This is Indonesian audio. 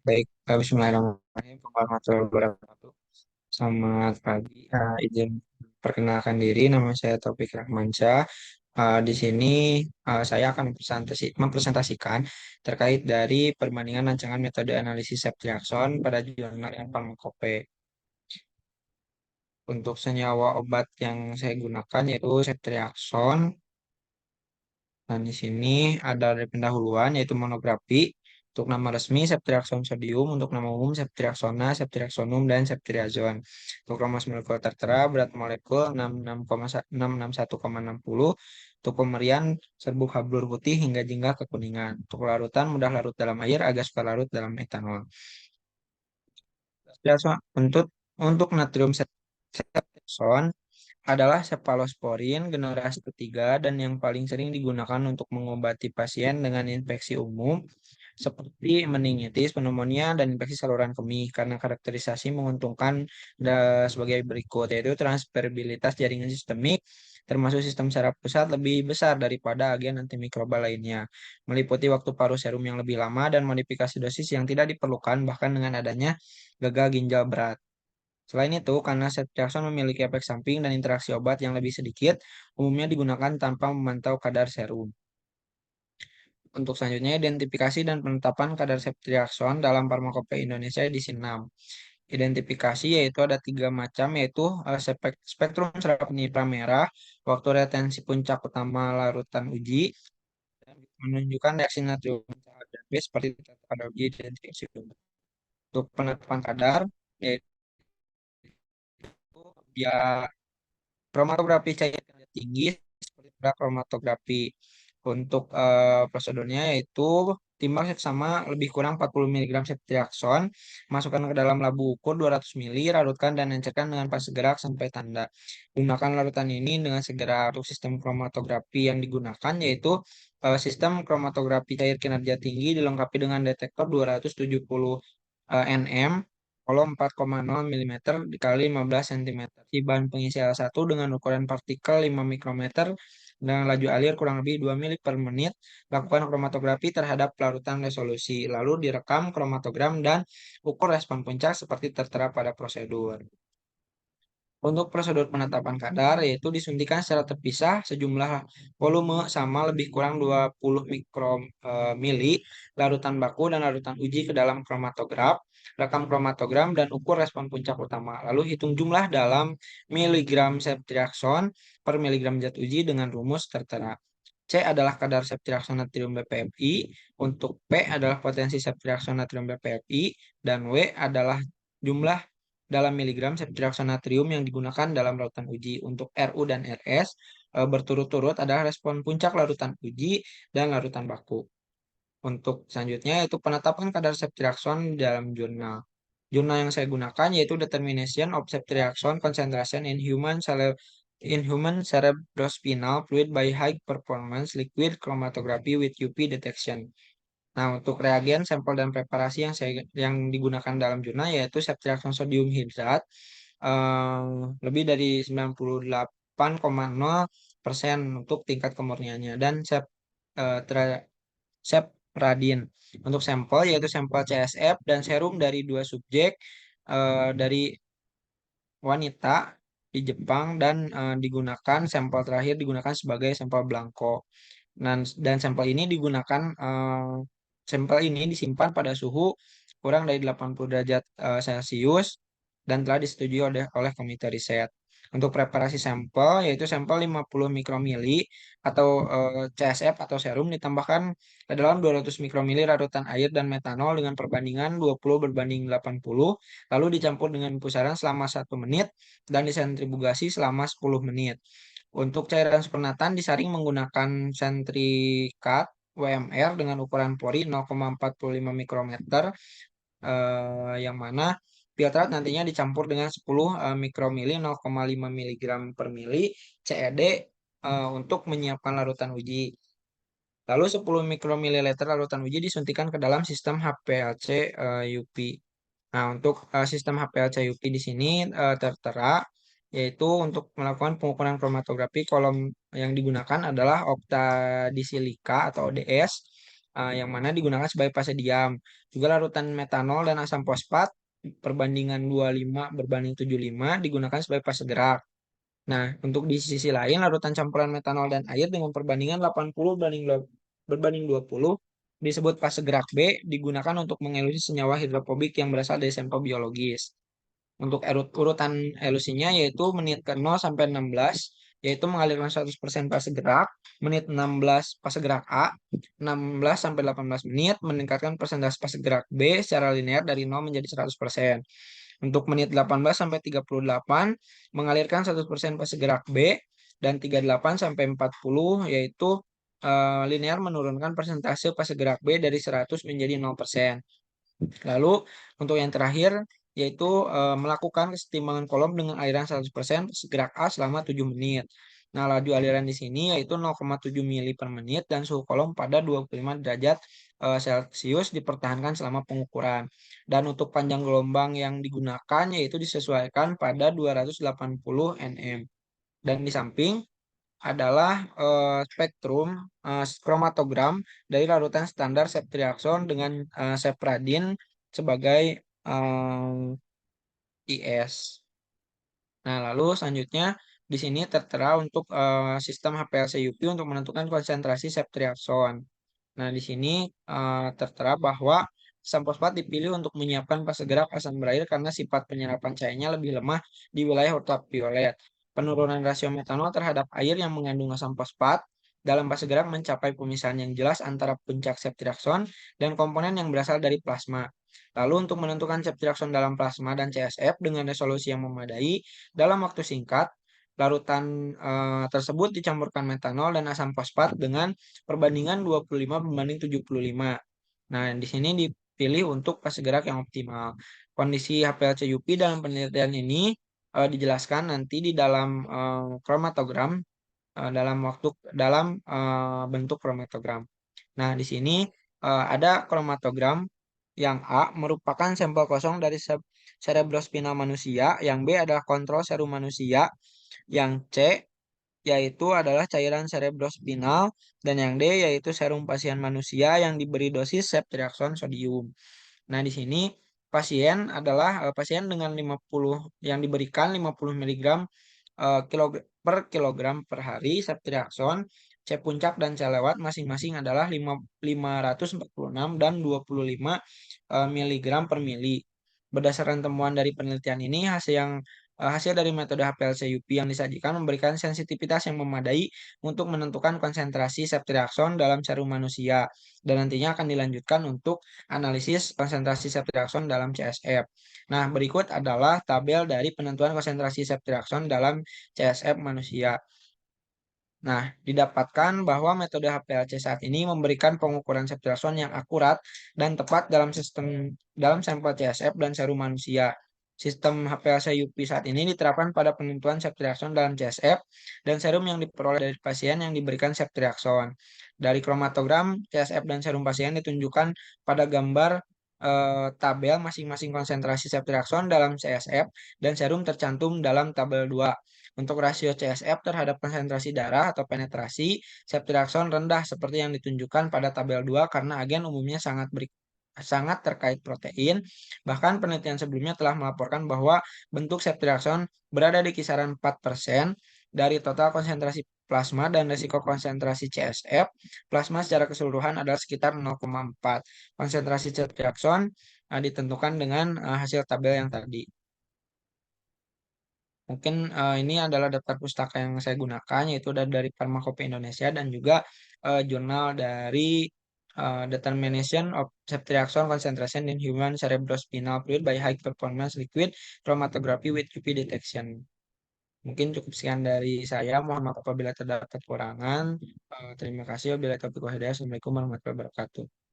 Baik, bismillahirrahmanirrahim. Warahmatullahi wabarakatuh. Selamat pagi. Izin perkenalkan diri, nama saya Taufik Rahmansyah. Di sini saya akan mempresentasikan terkait dari perbandingan rancangan metode analisis Septriaxon pada jurnal Pharmacope. Untuk senyawa obat yang saya gunakan yaitu Septriaxon. Dan di sini ada dari pendahuluan yaitu monografi. Untuk nama resmi Septriaxon sodium, untuk nama umum Septriaxona, Septriaxonum, dan Septriazon. Untuk rumus molekul tertera berat molekul 661,60. Untuk pemberian serbuk hablur putih hingga jingga kekuningan. Untuk larutan mudah larut dalam air, agak suka larut dalam etanol. Septriaxon untuk natrium Septriaxon adalah cephalosporin generasi ketiga dan yang paling sering digunakan untuk mengobati pasien dengan infeksi umum seperti meningitis, pneumonia, dan infeksi saluran kemih karena karakterisasi menguntungkan sebagai berikut, yaitu transferabilitas jaringan sistemik termasuk sistem saraf pusat lebih besar daripada agen antimikroba lainnya, meliputi waktu paruh serum yang lebih lama dan modifikasi dosis yang tidak diperlukan bahkan dengan adanya gagal ginjal berat. Selain itu, karena ceftriaxone memiliki efek samping dan interaksi obat yang lebih sedikit, umumnya digunakan tanpa memantau kadar serum. Untuk selanjutnya, identifikasi dan penetapan kadar ceftriaxone dalam Farmakope Indonesia edisi 6. Identifikasi yaitu ada tiga macam, yaitu spektrum serap nipra merah, waktu retensi puncak utama larutan uji, dan menunjukkan reaksi natrium dan base seperti pada uji identifikasi. Untuk penetapan kadar, yaitu ya kromatografi cair tinggi seperti pada kromatografi. Untuk prosedurnya yaitu timbang seksama lebih kurang 40 mg ceftriaxone, masukkan ke dalam labu ukur 200 ml, larutkan dan encerkan dengan fase gerak sampai tanda. Gunakan larutan ini dengan segera. Untuk sistem kromatografi yang digunakan yaitu sistem kromatografi cair kinerja tinggi dilengkapi dengan detektor 270 nm kolom 4,0 mm dikali 15 cm. Si bahan pengisi L1 dengan ukuran partikel 5 mikrometer dengan laju alir kurang lebih 2 mili per menit. Lakukan kromatografi terhadap larutan resolusi. Lalu direkam kromatogram dan ukur respon puncak seperti tertera pada prosedur. Untuk prosedur penetapan kadar yaitu disuntikan secara terpisah sejumlah volume sama lebih kurang 20 mikromili larutan baku dan larutan uji ke dalam kromatograf, rekam kromatogram dan ukur respon puncak utama. Lalu hitung jumlah dalam miligram ceftriaxone per miligram zat uji dengan rumus tertera. C adalah kadar ceftriaxone natrium BPFI, untuk P adalah potensi ceftriaxone natrium BPFI, dan W adalah jumlah dalam miligram ceftriaxone natrium yang digunakan dalam larutan uji. Untuk RU dan RS berturut-turut adalah respon puncak larutan uji dan larutan baku. Untuk selanjutnya yaitu penetapan kadar ceftriaxone dalam jurnal. Jurnal yang saya gunakan yaitu Determination of Ceftriaxone Concentration in Human Cerebrospinal Fluid by High Performance Liquid Chromatography with UV Detection. Nah, untuk reagen, sampel dan preparasi yang digunakan dalam jurnal yaitu ceftriaxone sodium hidrat lebih dari 98,0% untuk tingkat kemurniannya dan Sepradin. Untuk sampel yaitu sampel CSF dan serum dari dua subjek dari wanita di Jepang dan digunakan sampel terakhir digunakan sebagai sampel blanko. Dan sampel ini disimpan pada suhu kurang dari 80 derajat Celcius dan telah disetujui oleh komite riset. Untuk preparasi sampel yaitu sampel 50 mikromili atau CSF atau serum ditambahkan ke dalam 200 mikromili larutan air dan metanol dengan perbandingan 20:80, lalu dicampur dengan pusaran selama 1 menit dan disentrifugasi selama 10 menit. Untuk cairan supernatan disaring menggunakan sentrikat WMR dengan ukuran pori 0,45 mikrometer, yang mana filtrat nantinya dicampur dengan 10 mikromili 0,5 mg per mili CED untuk menyiapkan larutan uji. Lalu 10 mikromililiter larutan uji disuntikan ke dalam sistem HPLC UP. Nah, untuk sistem HPLC UP di sini tertera, yaitu untuk melakukan pengukuran kromatografi kolom yang digunakan adalah oktadisilika atau ODS yang mana digunakan sebagai fase diam. Juga larutan metanol dan asam fosfat perbandingan 25 berbanding 75 digunakan sebagai fase gerak. Nah, untuk di sisi lain, larutan campuran metanol dan air dengan perbandingan 80 berbanding 20 disebut fase gerak B, digunakan untuk mengelusi senyawa hidrofobik yang berasal dari sampel biologis. Untuk urutan elusinya yaitu menit ke 0 sampai 16, yaitu mengalirkan 100% fase gerak, menit 16 fase gerak A, 16 sampai 18 menit meningkatkan persentase fase gerak B secara linear dari 0 menjadi 100%. Untuk menit 18 sampai 38 mengalirkan 100% fase gerak B dan 38 sampai 40 yaitu linear menurunkan persentase fase gerak B dari 100 menjadi 0%. Lalu untuk yang terakhir yaitu melakukan kesetimbangan kolom dengan aliran 100% gerak A selama 7 menit. Nah, laju aliran di sini yaitu 0,7 mili per menit dan suhu kolom pada 25 derajat Celcius dipertahankan selama pengukuran. Dan untuk panjang gelombang yang digunakan yaitu disesuaikan pada 280 nm. Dan di samping adalah spektrum kromatogram dari larutan standar ceftriaxone dengan sepradin sebagai IS. Nah, lalu selanjutnya di sini tertera untuk sistem HPLC-UP untuk menentukan konsentrasi ceftriaxone. Nah, di sini tertera bahwa asam fosfat dipilih untuk menyiapkan fase gerak asam berair karena sifat penyerapan cahayanya lebih lemah di wilayah ultraviolet. Penurunan rasio metanol terhadap air yang mengandung asam fosfat dalam fase gerak mencapai pemisahan yang jelas antara puncak ceftriaxone dan komponen yang berasal dari plasma. Lalu untuk menentukan ceftriaxone dalam plasma dan CSF dengan resolusi yang memadai dalam waktu singkat, larutan tersebut dicampurkan metanol dan asam fosfat dengan perbandingan 25 berbanding 75. Nah, di sini dipilih untuk fase gerak yang optimal. Kondisi HPLC-UP dalam penelitian ini dijelaskan nanti di dalam kromatogram dalam bentuk kromatogram. Nah, di sini ada kromatogram yang A merupakan sampel kosong dari cerebrospinal manusia, yang B adalah kontrol serum manusia, yang C yaitu adalah cairan cerebrospinal, dan yang D yaitu serum pasien manusia yang diberi dosis ceftriaxone sodium. Nah, di sini pasien adalah pasien dengan 50 yang diberikan 50 mg per kilogram per hari ceftriaxone, C puncak dan C lewat masing-masing adalah 546 dan 25 mg per mili. Berdasarkan temuan dari penelitian ini, hasil dari metode HPLC-UP yang disajikan memberikan sensitivitas yang memadai untuk menentukan konsentrasi ceftriaxone dalam serum manusia dan nantinya akan dilanjutkan untuk analisis konsentrasi ceftriaxone dalam CSF. Nah, berikut adalah tabel dari penentuan konsentrasi ceftriaxone dalam CSF manusia. Nah, didapatkan bahwa metode HPLC saat ini memberikan pengukuran ceftriaxone yang akurat dan tepat dalam sampel CSF dan serum manusia. Sistem HPLC-UP saat ini diterapkan pada penentuan ceftriaxone dalam CSF dan serum yang diperoleh dari pasien yang diberikan ceftriaxone. Dari kromatogram CSF dan serum pasien ditunjukkan pada gambar tabel masing-masing konsentrasi ceftriaxone dalam CSF dan serum tercantum dalam tabel 2. Untuk rasio CSF terhadap konsentrasi darah atau penetrasi, ceftriaxone rendah seperti yang ditunjukkan pada tabel 2 karena agen umumnya sangat terkait protein. Bahkan penelitian sebelumnya telah melaporkan bahwa bentuk ceftriaxone berada di kisaran 4% dari total konsentrasi plasma dan risiko konsentrasi CSF plasma secara keseluruhan adalah sekitar 0,4. Konsentrasi ceftriaxone ditentukan dengan hasil tabel yang tadi. Mungkin ini adalah daftar pustaka yang saya gunakan, yaitu dari Pharmacopoeia Indonesia dan juga jurnal dari Determination of Ceftriaxone Concentration in Human Cerebrospinal Fluid by High Performance Liquid Chromatography with UV Detection. Mungkin cukup sekian dari saya. Mohon maaf apabila terdapat kekurangan. Terima kasih. Wabillahi taufiq wal hidayah. Assalamualaikum warahmatullahi wabarakatuh.